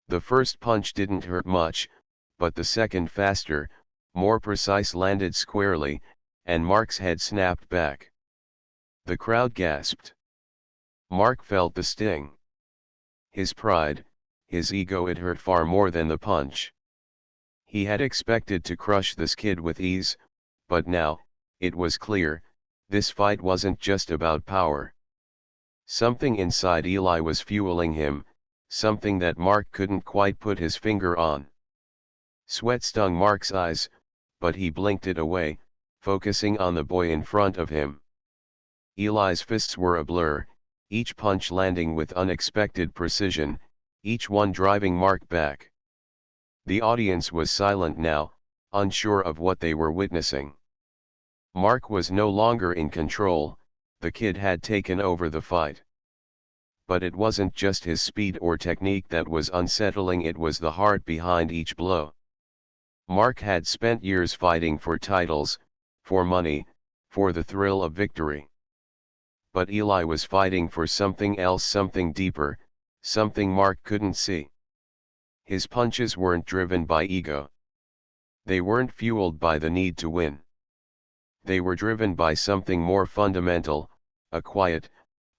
The first punch didn't hurt much, but the second faster, more precise landed squarely, and Mark's head snapped back. The crowd gasped. Mark felt the sting. His pride, his ego, it hurt far more than the punch. He had expected to crush this kid with ease, but now, it was clear, this fight wasn't just about power. Something inside Eli was fueling him, something that Mark couldn't quite put his finger on. Sweat stung Mark's eyes, but he blinked it away, focusing on the boy in front of him. Eli's fists were a blur, each punch landing with unexpected precision, each one driving Mark back. The audience was silent now, unsure of what they were witnessing. Mark was no longer in control, the kid had taken over the fight. But it wasn't just his speed or technique that was unsettling, it was the heart behind each blow. Mark had spent years fighting for titles, for money, for the thrill of victory. But Eli was fighting for something else, something deeper, something Mark couldn't see. His punches weren't driven by ego. They weren't fueled by the need to win. They were driven by something more fundamental, a quiet,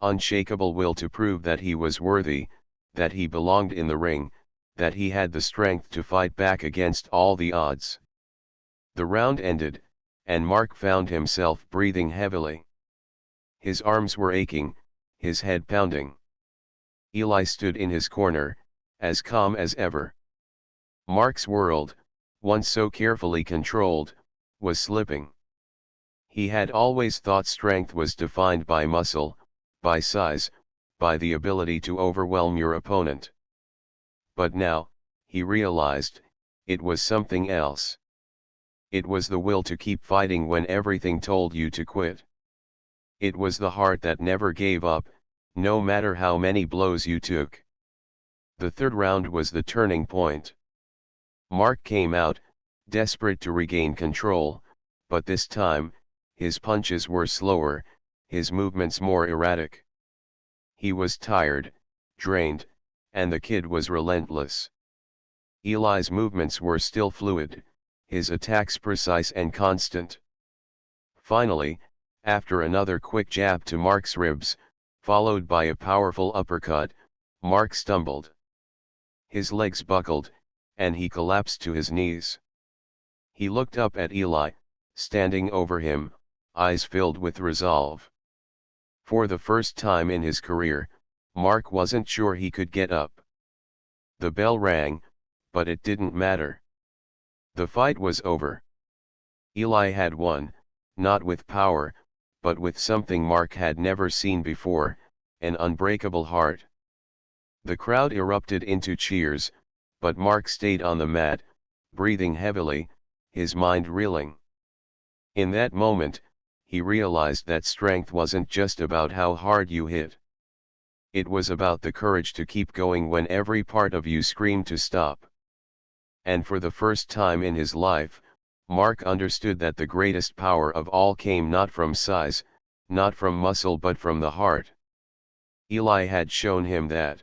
unshakable will to prove that he was worthy, that he belonged in the ring, that he had the strength to fight back against all the odds. The round ended, and Mark found himself breathing heavily. His arms were aching, his head pounding. Eli stood in his corner, as calm as ever. Mark's world, once so carefully controlled, was slipping. He had always thought strength was defined by muscle, by size, by the ability to overwhelm your opponent. But now, he realized, it was something else. It was the will to keep fighting when everything told you to quit. It was the heart that never gave up, no matter how many blows you took. The third round was the turning point. Mark came out, desperate to regain control, but this time, his punches were slower, his movements more erratic. He was tired, drained, and the kid was relentless. Eli's movements were still fluid, his attacks precise and constant. Finally, after another quick jab to Mark's ribs, followed by a powerful uppercut, Mark stumbled. His legs buckled, and he collapsed to his knees. He looked up at Eli, standing over him, eyes filled with resolve. For the first time in his career, Mark wasn't sure he could get up. The bell rang, but it didn't matter. The fight was over. Eli had won, not with power, but with something Mark had never seen before, an unbreakable heart. The crowd erupted into cheers, but Mark stayed on the mat, breathing heavily, his mind reeling. In that moment, he realized that strength wasn't just about how hard you hit. It was about the courage to keep going when every part of you screamed to stop. And for the first time in his life, Mark understood that the greatest power of all came not from size, not from muscle, but from the heart. Eli had shown him that.